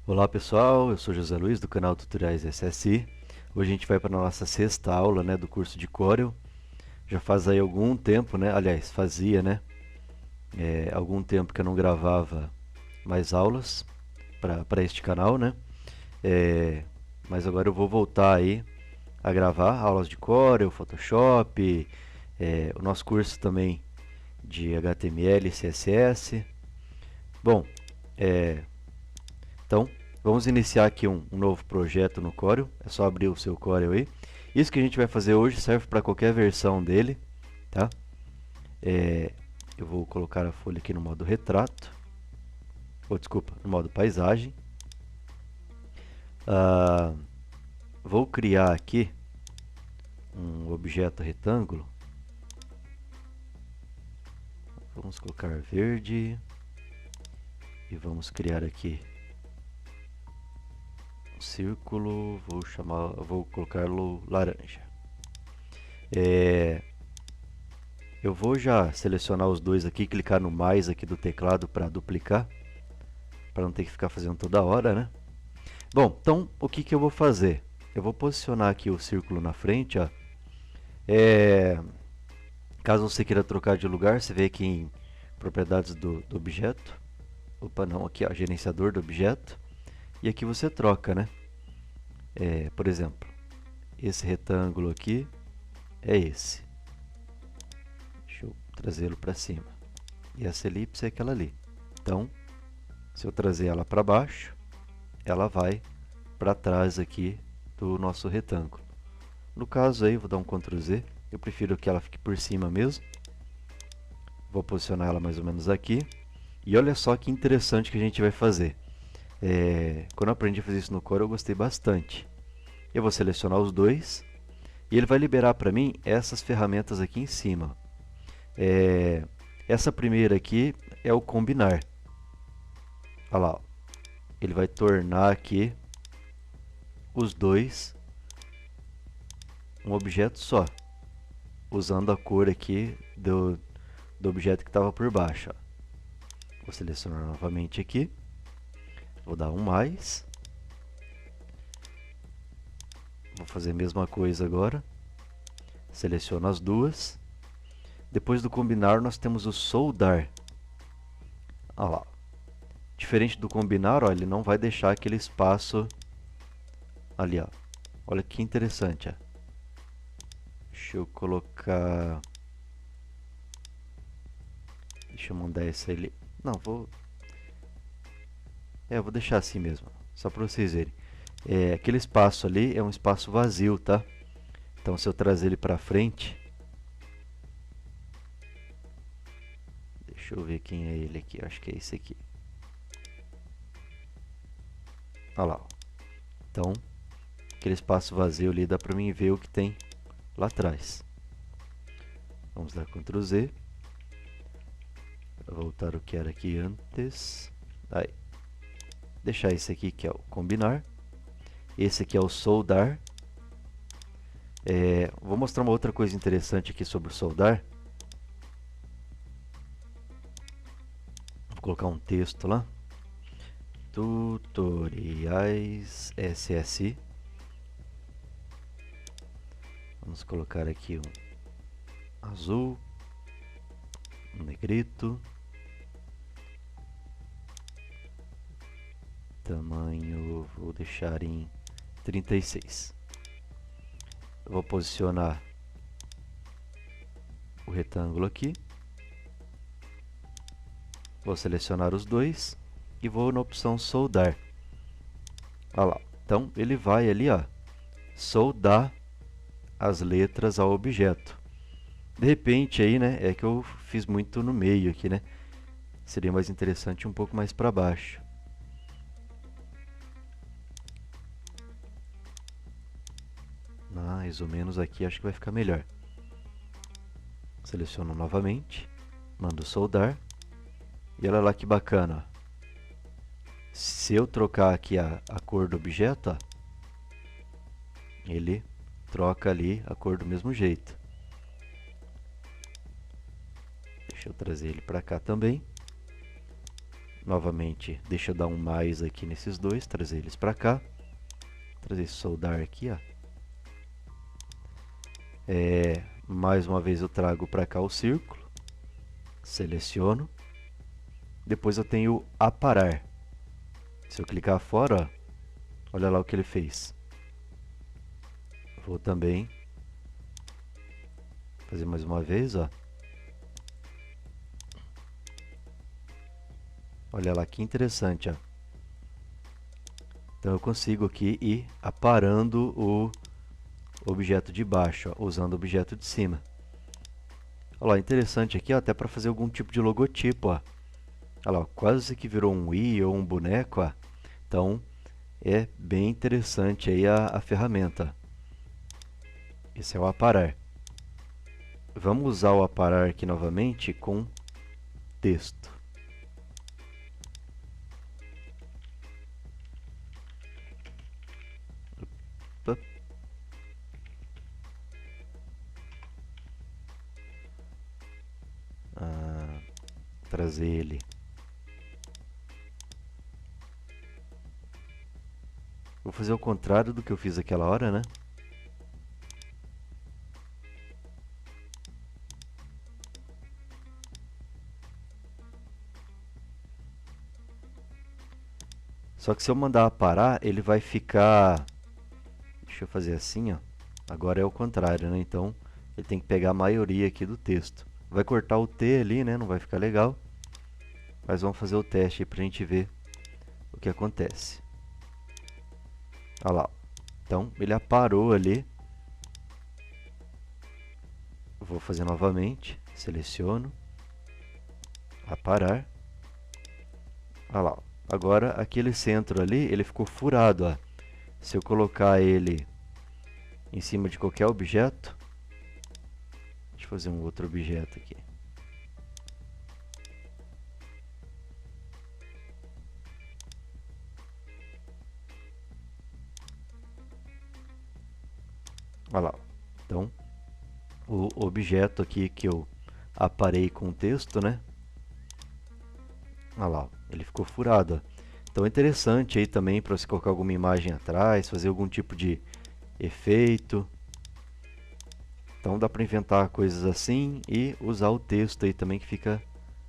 Olá pessoal, eu sou José Luiz do canal Tutoriais SSI. Hoje a gente vai para a nossa sexta aula, do curso de Corel. Já faz aí algum tempo, aliás, fazia, algum tempo que eu não gravava mais aulas para este canal, É, mas agora eu vou voltar aí a gravar aulas de Corel, Photoshop, o nosso curso também de HTML e CSS. Bom, é, então, vamos iniciar aqui um novo projeto no Corel. É só abrir o seu Corel aí. Isso que a gente vai fazer hoje serve para qualquer versão dele, tá? Eu vou colocar a folha aqui no modo retrato. Ou, desculpa, no modo paisagem. Vou criar aqui um objeto retângulo. Vamos colocar verde. E vamos criar aqui um círculo. Vou colocá-lo laranja. Eu vou já selecionar os dois aqui, clicar no mais aqui do teclado para duplicar, para não ter que ficar fazendo toda hora, né? Bom, então o que eu vou fazer? Eu vou posicionar aqui o círculo na frente, ó. Caso você queira trocar de lugar, você vê aqui em propriedades do objeto. Opa, não, aqui ó, gerenciador do objeto. E aqui você troca, né? Por exemplo, esse retângulo aqui é esse. Deixa eu trazê-lo para cima. E essa elipse é aquela ali. Então, se eu trazer ela para baixo, ela vai para trás aqui do nosso retângulo. No caso aí, vou dar um Ctrl Z. Eu prefiro que ela fique por cima mesmo. Vou posicionar ela mais ou menos aqui. E olha só que interessante que a gente vai fazer. Quando eu aprendi a fazer isso no Corel, eu gostei bastante. Eu vou selecionar os dois. E ele vai liberar para mim essas ferramentas aqui em cima. Essa primeira aqui é o combinar. Olha lá, ó. Ele vai tornar aqui os dois um objeto só, usando a cor aqui do objeto que estava por baixo. Ó. Vou selecionar novamente aqui, vou dar um mais, vou fazer a mesma coisa agora, seleciono as duas. Depois do combinar, nós temos o soldar. Olha lá. Diferente do combinar, ó, ele não vai deixar aquele espaço ali, ó. Olha que interessante, ó. Deixa eu colocar... Deixa eu mandar esse ali. Não, vou deixar assim mesmo, só para vocês verem. Aquele espaço ali é um espaço vazio, tá? Então, se eu trazer ele para frente... Deixa eu ver quem é ele aqui. Acho que é esse aqui. Olha lá. Então, aquele espaço vazio ali dá para mim ver o que tem lá atrás. Vamos dar Ctrl Z. Para voltar o que era aqui antes. Aí. Deixar esse aqui que é o combinar. Esse aqui é o soldar. Vou mostrar uma outra coisa interessante aqui sobre o soldar. Vou colocar um texto lá. Tutoriais SSI. Vamos colocar aqui um azul, um negrito, tamanho vou deixar em 36. Eu vou posicionar o retângulo aqui, vou selecionar os dois e vou na opção soldar. Olha lá, então ele vai ali, ó, soldar as letras ao objeto. De repente aí, é que eu fiz muito no meio aqui, Seria mais interessante um pouco mais para baixo. Mais ou menos aqui acho que vai ficar melhor. Seleciono novamente, mando soldar. E olha lá que bacana. Se eu trocar aqui a cor do objeto, ó, ele troca ali a cor do mesmo jeito. Deixa eu trazer ele para cá também. Novamente, deixa eu dar um mais aqui nesses dois, trazer eles para cá. Trazer esse soldar aqui, ó. Mais uma vez eu trago para cá o círculo. Seleciono. Depois eu tenho aparar. Se eu clicar fora, ó, olha lá o que ele fez. Vou também fazer mais uma vez, ó. Olha lá que interessante, ó. Então eu consigo aqui ir aparando o objeto de baixo, ó, usando o objeto de cima. Olha lá, interessante aqui, ó, até para fazer algum tipo de logotipo, ó. Olha lá, quase que virou um i ou um boneco, ó. Então é bem interessante aí a ferramenta. Esse é o aparar. Vamos usar o aparar aqui novamente com texto. Opa. Trazer ele. Vou fazer o contrário do que eu fiz aquela hora, né? Só que se eu mandar parar, ele vai ficar... Deixa eu fazer assim, ó. Agora é o contrário, né? Então, ele tem que pegar a maioria aqui do texto. Vai cortar o T ali, né? Não vai ficar legal. Mas vamos fazer o teste aí pra gente ver o que acontece. Olha lá. Então, ele aparou ali. Vou fazer novamente. Seleciono. Aparar. Olha lá. Agora, aquele centro ali, ele ficou furado, ó. Se eu colocar ele em cima de qualquer objeto... Deixa eu fazer um outro objeto aqui. Olha lá. Então, o objeto aqui que eu aparei com o texto, né? Olha lá, ele ficou furado. Então é interessante aí também para você colocar alguma imagem atrás, fazer algum tipo de efeito. Então dá para inventar coisas assim e usar o texto aí também que fica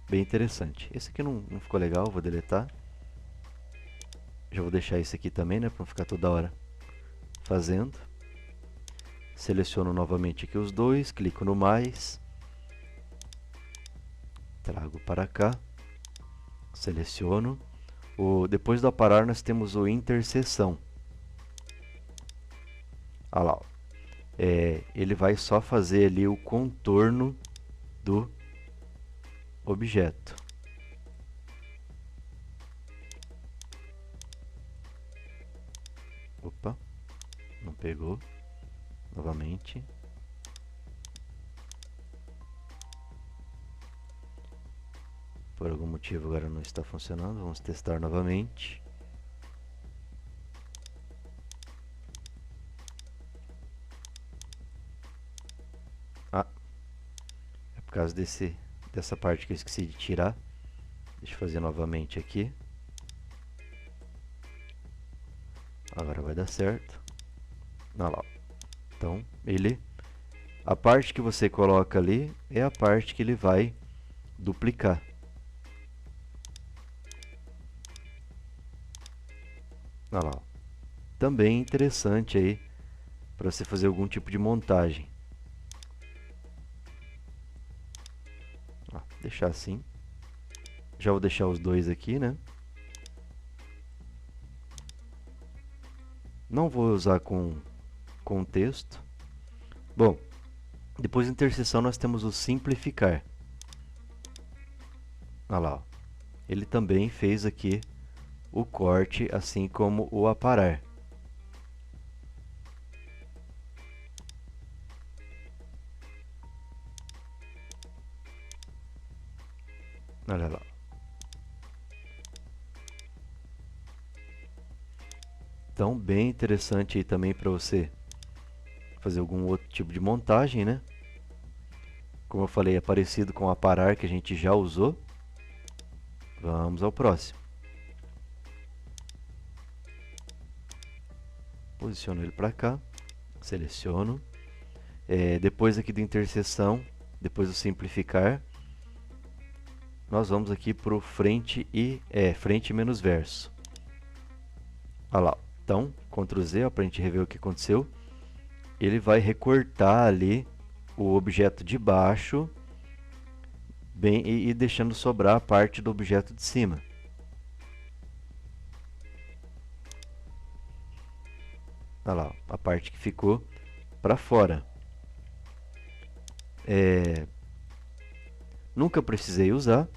bem interessante. Esse aqui não ficou legal, vou deletar. Já vou deixar esse aqui também, né, para não ficar toda hora fazendo. Seleciono novamente aqui os dois, clico no mais. Trago para cá. Seleciono. Depois do aparar nós temos o interseção. Olha lá. Ele vai só fazer ali o contorno do objeto. Opa, não pegou. Novamente. Por algum motivo agora não está funcionando. Vamos testar novamente. É por causa dessa parte que eu esqueci de tirar. Deixa eu fazer novamente aqui. Agora vai dar certo. Olha lá. Então, a parte que você coloca ali é a parte que ele vai duplicar. Olha lá. Também interessante aí para você fazer algum tipo de montagem. Deixar assim. Já vou deixar os dois aqui, né? Não vou usar com texto. Bom, depois de interseção nós temos o simplificar. Olha lá, ó. Ele também fez aqui o corte, assim como o aparar. Olha lá. Então, bem interessante aí também para você fazer algum outro tipo de montagem, né? Como eu falei, é parecido com o aparar que a gente já usou. Vamos ao próximo. Posiciono ele para cá, seleciono. Depois aqui da interseção, depois do simplificar, nós vamos aqui para o frente menos verso. Olha lá. Então, Ctrl Z para a gente rever o que aconteceu. Ele vai recortar ali o objeto de baixo e deixando sobrar a parte do objeto de cima. Olha lá, a parte que ficou para fora. Nunca precisei usar.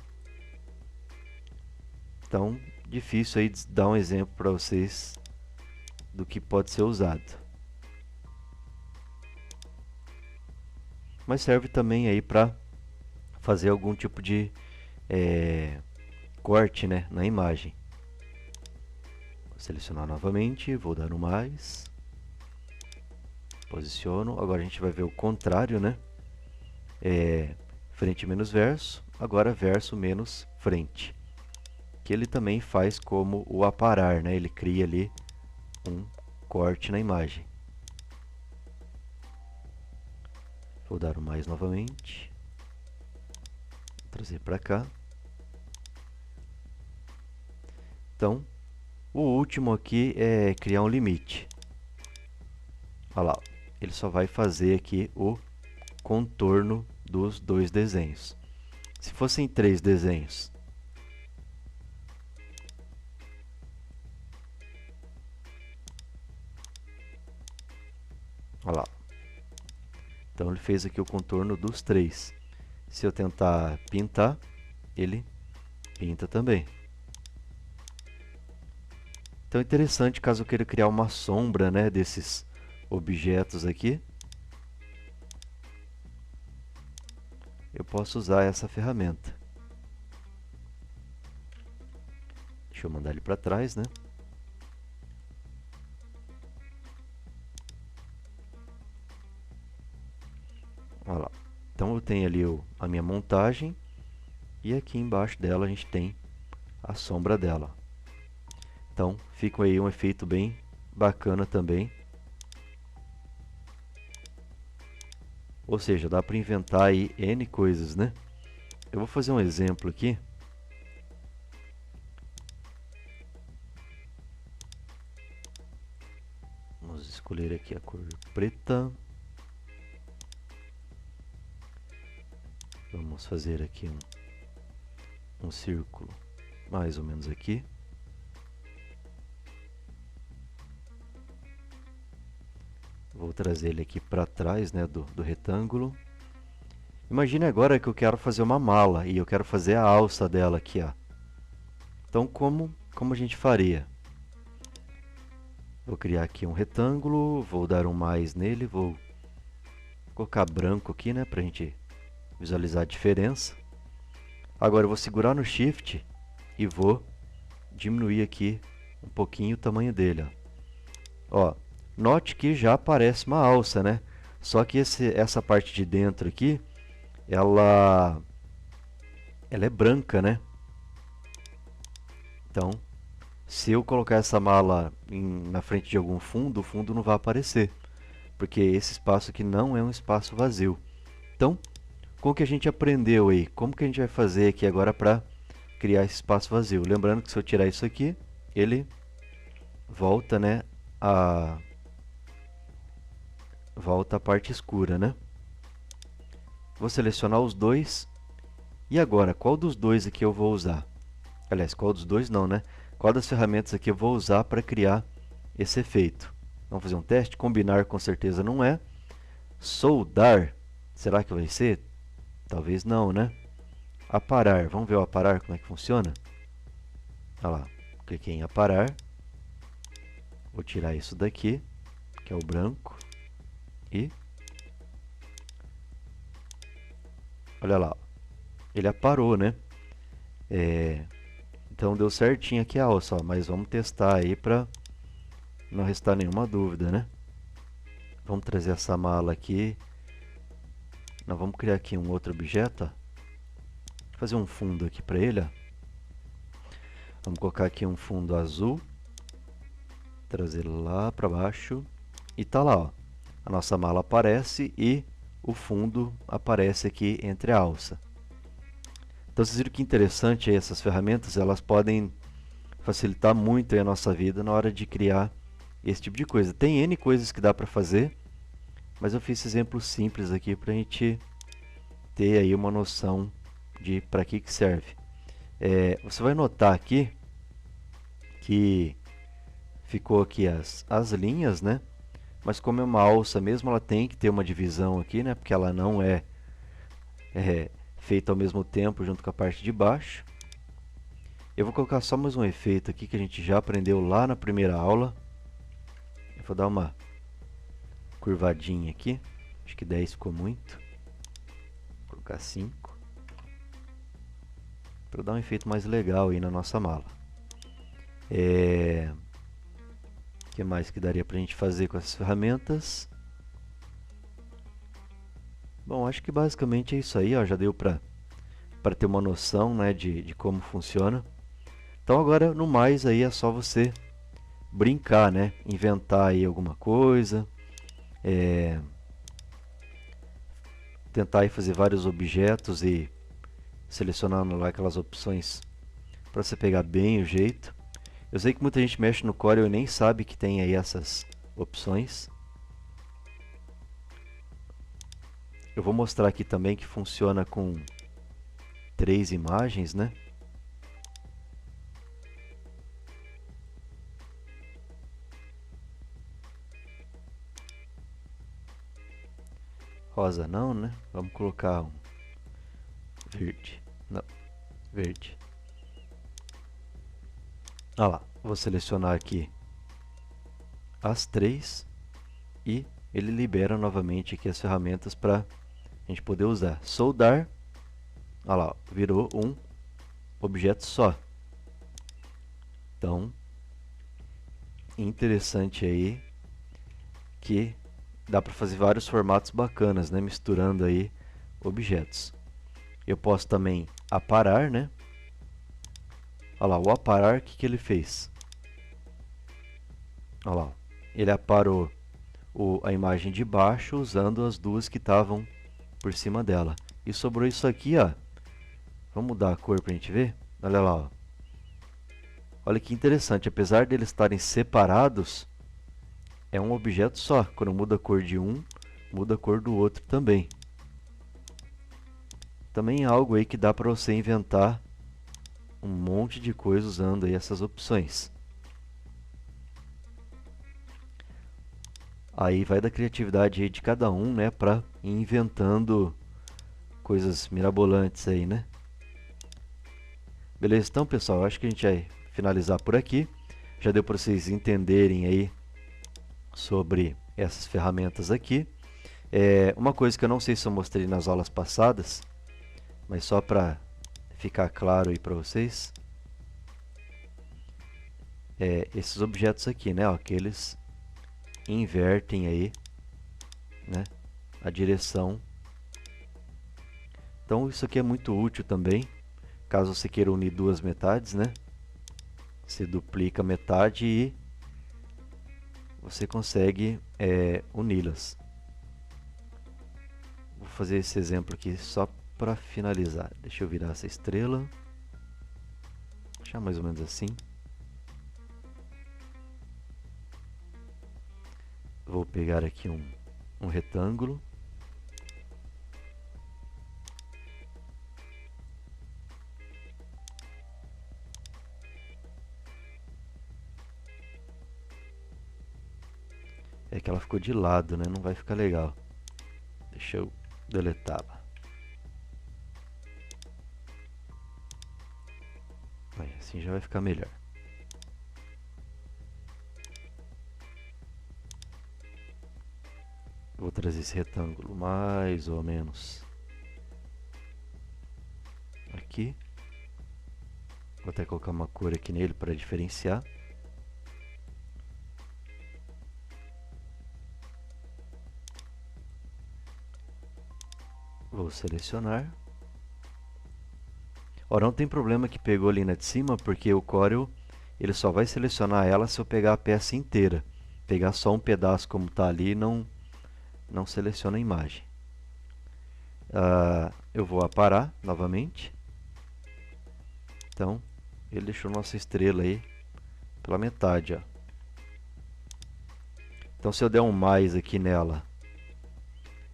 Então, difícil aí dar um exemplo para vocês do que pode ser usado. Mas serve também aí para fazer algum tipo de corte, né, na imagem. Vou selecionar novamente, vou dar um mais. Posiciono. Agora a gente vai ver o contrário, né? Frente menos verso, agora verso menos frente. Que ele também faz como o aparar, né? Ele cria ali um corte na imagem. Vou dar um mais novamente. Vou trazer para cá. Então, o último aqui é criar um limite. Olha lá, ele só vai fazer aqui o contorno dos dois desenhos. Se fossem 3 desenhos, olha lá. Então ele fez aqui o contorno dos 3. Se eu tentar pintar, ele pinta também. Então é interessante caso eu queira criar uma sombra, né, desses objetos aqui. Eu posso usar essa ferramenta. Deixa eu mandar ele para trás, né? Olha lá. Então eu tenho ali a minha montagem e aqui embaixo dela a gente tem a sombra dela. Então fica aí um efeito bem bacana também. Ou seja, dá para inventar aí N coisas, né? Eu vou fazer um exemplo aqui. Vamos escolher aqui a cor preta. Vamos fazer aqui um círculo mais ou menos aqui. Vou trazer ele aqui para trás, né, do retângulo. Imagine agora que eu quero fazer uma mala e eu quero fazer a alça dela aqui, ó. Então, como a gente faria? Vou criar aqui um retângulo, vou dar um mais nele, vou colocar branco aqui, né, para a gente visualizar a diferença. Agora eu vou segurar no Shift e vou diminuir aqui um pouquinho o tamanho dele, ó. Note que já aparece uma alça, né? Só que essa parte de dentro aqui, ela é branca, né? Então, se eu colocar essa mala na frente de algum fundo, o fundo não vai aparecer, porque esse espaço aqui não é um espaço vazio. Então, com o que a gente aprendeu aí, como que a gente vai fazer aqui agora para criar esse espaço vazio? Lembrando que se eu tirar isso aqui, ele volta, né, volta a parte escura, né? Vou selecionar os dois. E agora, qual dos dois aqui eu vou usar? Aliás, qual dos dois não, né? Qual das ferramentas aqui eu vou usar para criar esse efeito? Vamos fazer um teste? Combinar com certeza não é. Soldar, será que vai ser? Talvez não, né? Aparar, vamos ver o aparar, como é que funciona? Olha lá, cliquei em aparar. Vou tirar isso daqui, que é o branco. E olha lá, ele aparou, né? Então deu certinho aqui a alça, ó, mas vamos testar aí para não restar nenhuma dúvida, né? Vamos trazer essa mala aqui. Nós vamos criar aqui um outro objeto, ó. Fazer um fundo aqui para ele, ó. Vamos colocar aqui um fundo azul, trazer lá para baixo e tá lá, ó. A nossa mala aparece e o fundo aparece aqui entre a alça. Então vocês viram que interessante aí, essas ferramentas, elas podem facilitar muito aí a nossa vida na hora de criar esse tipo de coisa. Tem N coisas que dá para fazer, mas eu fiz exemplos simples aqui para a gente ter aí uma noção de para que serve. Você vai notar aqui que ficou aqui as linhas, né? Mas como é uma alça mesmo, ela tem que ter uma divisão aqui, né? Porque ela não é feita ao mesmo tempo junto com a parte de baixo. Eu vou colocar só mais um efeito aqui que a gente já aprendeu lá na primeira aula. Eu vou dar uma curvadinha aqui. Acho que 10 ficou muito. Vou colocar 5. Para dar um efeito mais legal aí na nossa mala. O que mais que daria para a gente fazer com essas ferramentas? Bom, acho que basicamente é isso aí, ó, já deu para ter uma noção, né, de como funciona. Então agora, no mais, aí é só você brincar, né, inventar aí alguma coisa, tentar aí fazer vários objetos e selecionando lá aquelas opções para você pegar bem o jeito. Eu sei que muita gente mexe no Corel e nem sabe que tem aí essas opções. Eu vou mostrar aqui também que funciona com 3 imagens, né? Rosa não, né? Vamos colocar um verde. Não, verde. Olha lá, vou selecionar aqui as 3 e ele libera novamente aqui as ferramentas para a gente poder usar. Soldar, olha lá, virou um objeto só. Então, interessante aí que dá para fazer vários formatos bacanas, né? Misturando aí objetos. Eu posso também aparar, né? Olha lá, o aparar, o que ele fez? Olha lá, ele aparou a imagem de baixo usando as duas que estavam por cima dela. E sobrou isso aqui, ó. Vamos mudar a cor para a gente ver? Olha lá, ó. Olha que interessante, apesar de eles estarem separados, é um objeto só. Quando muda a cor de um, muda a cor do outro também. Também é algo aí que dá para você inventar um monte de coisa usando aí essas opções. Aí vai da criatividade aí de cada um, né, para ir inventando coisas mirabolantes aí, né? Beleza, então pessoal, acho que a gente vai finalizar por aqui. Já deu para vocês entenderem aí sobre essas ferramentas aqui. Uma coisa que eu não sei se eu mostrei nas aulas passadas, mas só para ficar claro aí para vocês, esses objetos aqui, né, ó, que eles invertem aí, né, a direção. Então isso aqui é muito útil também, caso você queira unir duas metades, né? Você duplica a metade e você consegue uni-las. Vou fazer esse exemplo aqui só para finalizar. Deixa eu virar essa estrela. Deixar mais ou menos assim. Vou pegar aqui um retângulo. É que ela ficou de lado, né? Não vai ficar legal. Deixa eu deletá-la. Assim já vai ficar melhor. Vou trazer esse retângulo mais ou menos aqui. Vou até colocar uma cor aqui nele para diferenciar. Vou selecionar. Ó, não tem problema que pegou a linha de cima, porque o Corel ele só vai selecionar ela se eu pegar a peça inteira. Pegar só um pedaço como está ali, não seleciona a imagem. Eu vou aparar novamente. Então, ele deixou nossa estrela aí pela metade, ó. Então, se eu der um mais aqui nela,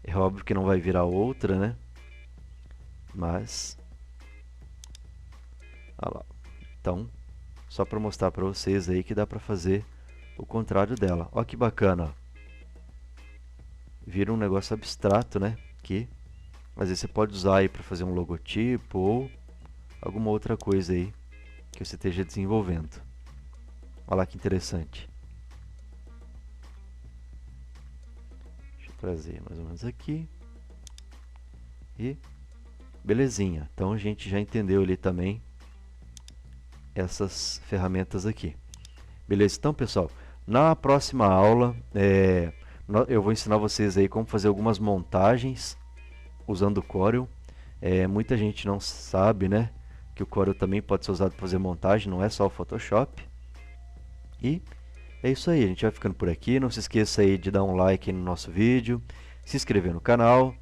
é óbvio que não vai virar outra, né? Mas, olha lá. Então, só para mostrar para vocês aí que dá para fazer o contrário dela. Olha que bacana, ó. Vira um negócio abstrato, né? Que às vezes você pode usar aí para fazer um logotipo ou alguma outra coisa aí que você esteja desenvolvendo. Olha lá que interessante. Deixa eu trazer mais ou menos aqui. E belezinha. Então a gente já entendeu ali também essas ferramentas aqui. Beleza? Então, pessoal, na próxima aula eu vou ensinar vocês aí como fazer algumas montagens usando o Corel. Muita gente não sabe, né, que o Corel também pode ser usado para fazer montagem, não é só o Photoshop. E é isso aí, a gente vai ficando por aqui. Não se esqueça aí de dar um like no nosso vídeo, se inscrever no canal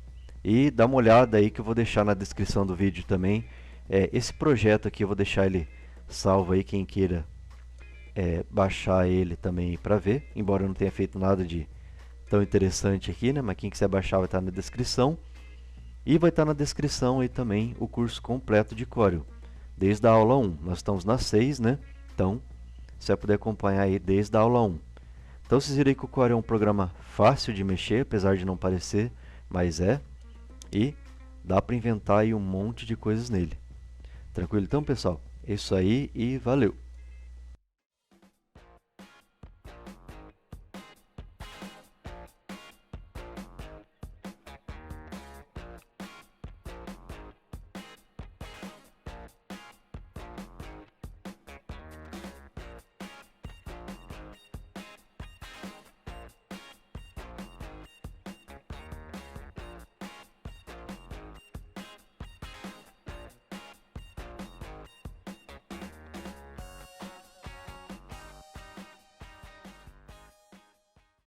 e dar uma olhada aí que eu vou deixar na descrição do vídeo também. Esse projeto aqui eu vou deixar ele salvo aí, quem queira baixar ele também para ver, embora eu não tenha feito nada de tão interessante aqui, né? Mas quem quiser baixar vai estar na descrição. E vai estar na descrição aí também o curso completo de Corel, desde a aula 1. Nós estamos na 6, né? Então, você vai poder acompanhar aí desde a aula 1. Então, vocês viram aí que o Corel é um programa fácil de mexer, apesar de não parecer, mas é. E dá para inventar aí um monte de coisas nele. Tranquilo então, pessoal? É isso aí e valeu!